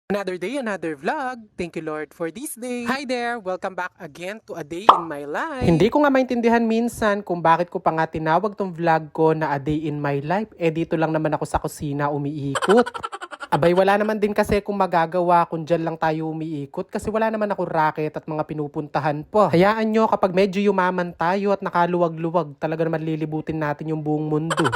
Another day, another vlog. Thank you Lord for this day. Hi there! Welcome back again to a day in my life. Hindi ko nga maintindihan minsan kung bakit ko pa nga tinawag tong vlog ko na a day in my life. Dito lang naman ako sa kusina umiikot. Abay, wala naman din kasi kung magagawa kung dyan lang tayo umiikot kasi wala naman ako racket at mga pinupuntahan po. Hayaan nyo kapag medyo yumaman tayo at nakaluwag-luwag, talaga naman lilibutin natin yung buong mundo.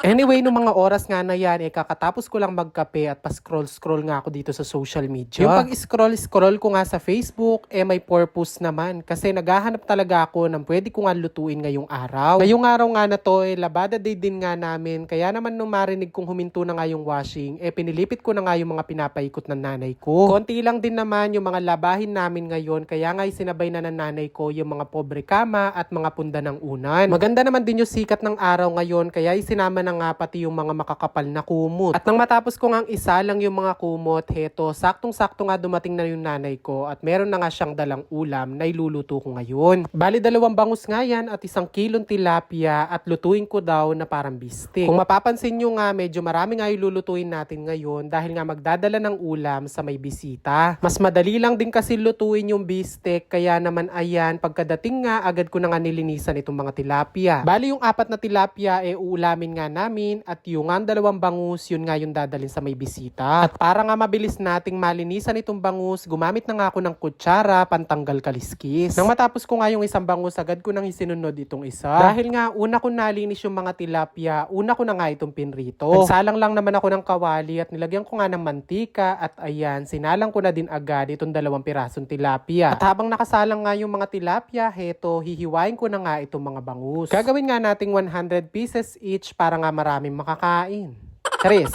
Anyway, nung mga oras nga na yan, kakatapos ko lang magkape at pa-scroll-scroll nga ako dito sa social media. Yung pag-scroll-scroll ko nga sa Facebook, may purpose naman. Kasi naghahanap talaga ako ng pwede ko nga lutuin ngayong araw. Ngayong araw nga na to, labada day din nga namin. Kaya naman nung marinig kong huminto na nga yung washing, pinilipit ko na nga yung mga pinapaikot ng nanay ko. Konti lang din naman yung mga labahin namin ngayon. Kaya nga sinabay na ng nanay ko yung mga pobre kama at mga punda ng unan. Maganda naman din yung sikat ng araw ngayon. Kaya isinama na nga pati yung mga makakapal na kumot. At nang matapos ko ngang isa lang yung mga kumot, heto, saktong-sakto nga dumating na yung nanay ko at meron na nga siyang dalang ulam na iluluto ko ngayon. Bali 2 bangus nga yan at 1 kilong tilapia at lutuin ko daw na parang bistek. Kung mapapansin nyo nga, medyo marami nga ilulutuin natin ngayon dahil nga magdadala ng ulam sa may bisita. Mas madali lang din kasi lutuin yung bistek, kaya naman ayan, pagkadating nga, agad ko na nga nilinisan itong mga tilapia. Bali yung 4 na tilapia, uulamin nga namin at yung 2 bangus, yun nga yung dadalhin sa may bisita. At para nga mabilis nating malinisan itong bangus, gumamit na nga ako ng kutsara pantanggal kaliskis. Nang matapos ko nga yung 1 bangus, agad ko nang isinunod itong isa. Dahil nga una ko nalinis yung mga tilapia, una ko na nga itong pinrito. Nagsalang lang naman ako ng kawali at nilagyan ko nga ng mantika at ayan, sinalang ko na din agad itong 2 pirasong tilapia. At habang nakasalang nga yung mga tilapia, heto, hihiwain ko na nga itong mga bangus. Gagawin nga nating 100 pieces each para nga maraming makakain. Charis!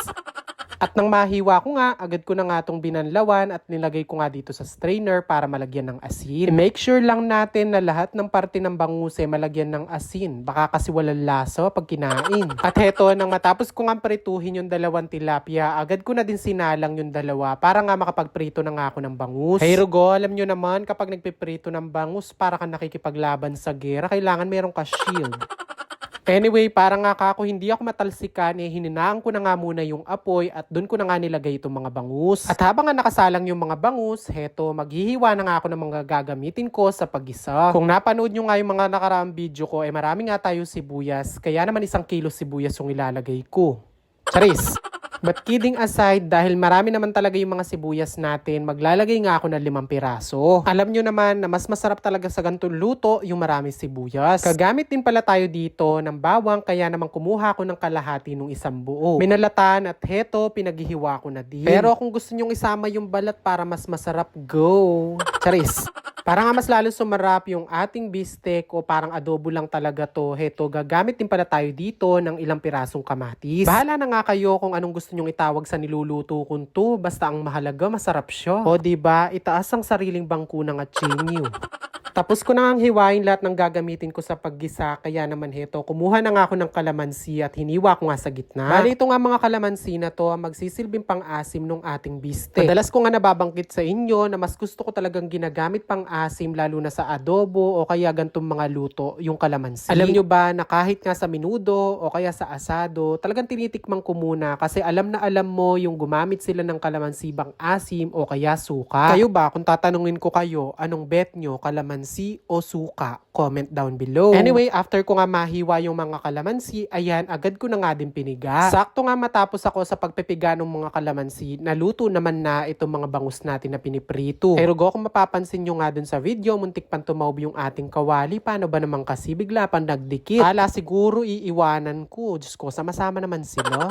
At nang mahiwa ko nga, agad ko na nga itong binanlawan at nilagay ko nga dito sa strainer para malagyan ng asin. Make sure lang natin na lahat ng parte ng bangus malagyan ng asin. Baka kasi walang laso pag kinain. At heto, nang matapos ko nga prituhin yung 2 tilapia, agad ko na din sinalang yung 2 para nga makapagprito na nga ako ng bangus. Hey Rugo, alam nyo naman kapag nagpiprito ng bangus, para ka nakikipaglaban sa gera, kailangan meron ka shield. Anyway, parang nga ako hindi ako matalsikan, hininaan ko na nga muna yung apoy at doon ko na nga nilagay itong mga bangus. At habang nga nakasalang yung mga bangus, heto, maghihiwa na nga ako ng mga gagamitin ko sa paggisa. Kung napanood nyo nga yung mga nakaraang video ko, marami nga tayo sibuyas, kaya naman 1 kilo sibuyas yung ilalagay ko. Charis! But kidding aside, dahil marami naman talaga yung mga sibuyas natin, maglalagay nga ako ng 5 piraso. Alam nyo naman na mas masarap talaga sa ganitong luto yung maraming sibuyas. Kagamit din pala tayo dito ng bawang, kaya naman kumuha ako ng kalahati ng 1 buo. Minalatan at heto, pinaghihiwa ko na din. Pero kung gusto nyong isama yung balat para mas masarap, go! Charis! Para nga mas lalo sumarap yung ating bistek o parang adobo lang talaga to, heto, gagamit din pala tayo dito ng ilang pirasong kamatis. Bahala na nga kayo kung anong gusto nyong itawag sa niluluto kung to, basta ang mahalaga masarap siya. O diba, itaas ang sariling bangko ng atsinyo. Tapos ko na nga hiwain lahat ng gagamitin ko sa paggisa, kaya naman heto, kumuha na nga ako ng kalamansi at hiniwa ko nga sa gitna. Bali ito nga mga kalamansi na to, magsisilbing pang-asim nung ating bistek. Madalas ko nga nababangkit sa inyo na mas gusto ko talagang ginagamit pang-asim lalo na sa adobo o kaya gantong mga luto, yung kalamansi. Alam nyo ba na kahit nga sa menudo o kaya sa asado, talagang tinitikman ko muna kasi alam na alam mo yung gumamit sila ng kalamansi pang-asim o kaya suka. Kayo ba, kung tatanungin ko kayo, anong bet nyo, kalamansi o suka? Comment down below. Anyway, after ko nga mahiwa yung mga kalamansi, ayan, agad ko na nga din piniga. Sakto nga matapos ako sa pagpipiga ng mga kalamansi, naluto naman na itong mga bangus natin na piniprito. Pero kung mapapansin nyo nga dun sa video, muntik pang tumaob yung ating kawali. Paano ba naman kasi bigla pang nagdikit? Hala, siguro iiwanan ko. Diyos ko, sama-sama naman sila.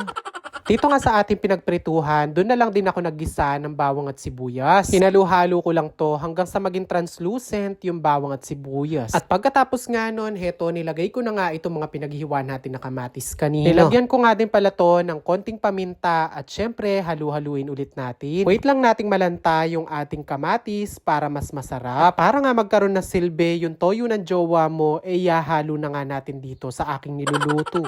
Dito nga sa ating pinagprituhan, doon na lang din ako naggisa ng bawang at sibuyas. Hinalo-halo ko lang to hanggang sa maging translucent yung bawang at sibuyas. At pagkatapos nga nun, heto, nilagay ko na nga itong mga pinaghihiwa natin na kamatis kanina. Nilagyan ko nga din pala to ng konting paminta at syempre, halu-haluin ulit natin. Wait lang nating malanta yung ating kamatis para mas masarap. Para nga magkaroon na silbi yung toyo ng jowa mo, halo na nga natin dito sa aking niluluto.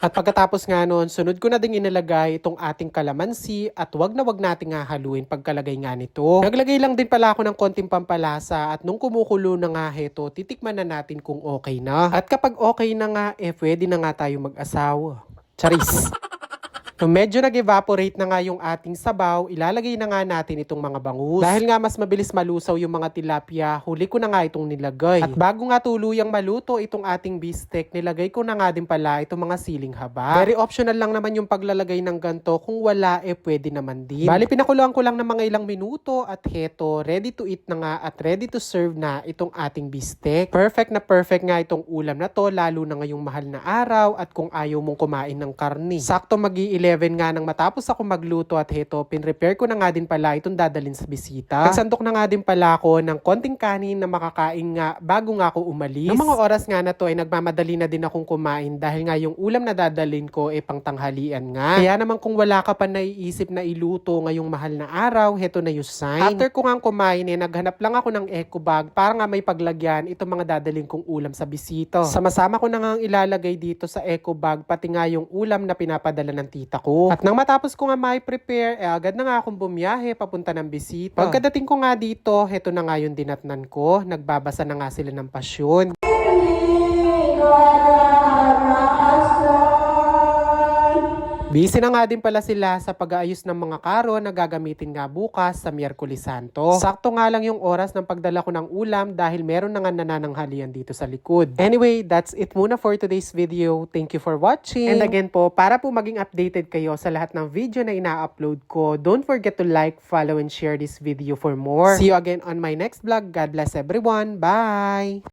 At pagkatapos nga nun, sunod ko na din inilagay itong ating kalamansi at wag na wag nating hahaluin pagkalagay nga nito. Naglagay lang din pala ako ng konting pampalasa at nung kumukulo na nga heto, titikman na natin kung okay na. At kapag okay na nga, pwede na nga tayo mag-asawa. Charis! Nung medyo nag-evaporate na nga yung ating sabaw, ilalagay na nga natin itong mga bangus. Dahil nga mas mabilis malusaw yung mga tilapia, huli ko na nga itong nilagay. At bago nga tuluyang maluto itong ating beefsteak, nilagay ko na nga din pala itong mga siling haba. Very optional lang naman yung paglalagay ng ganto. Kung wala, pwede naman din. Bali, pinakuluan ko lang ng mga ilang minuto at heto, ready to eat na nga at ready to serve na itong ating beefsteak. Perfect na perfect nga itong ulam na to, lalo na ngayong mahal na araw at kung ayaw mong kumain ng karne. Sakto mag-11 nga nang matapos ako magluto at heto, pinrepare ko na nga din pala itong dadalhin sa bisita. Nagsandok na nga din pala ako ng konting kanin na makakain nga bago nga ako umalis. Ng mga oras nga na to ay nagmamadali na din akong kumain dahil nga yung ulam na dadalhin ko pang tanghalian nga. Kaya naman kung wala ka pa naiisip na iluto ngayong mahal na araw, heto na yung sign. After ko nga kumain naghanap lang ako ng eco bag para nga may paglagyan itong mga dadalhin kong ulam sa bisita. Sama-sama ko na nga ilalagay dito sa eco bag pati nga yung ulam na pinapadala ng tita ko. At nang matapos ko nga may prepare, agad na nga akong bumiyahe papunta ng bisita. Pagkadating ko nga dito, heto na nga yung dinatnan ko. Nagbabasa na nga sila ng pasyon. Busy na nga din pala sila sa pag-aayos ng mga karo na gagamitin nga bukas sa Miyerkules Santo. Sakto nga lang yung oras ng pagdala ko ng ulam dahil meron na nga nanananghalian dito sa likod. Anyway, that's it muna for today's video. Thank you for watching. And again po, para po maging updated kayo sa lahat ng video na ina-upload ko, don't forget to like, follow, and share this video for more. See you again on my next vlog. God bless everyone. Bye!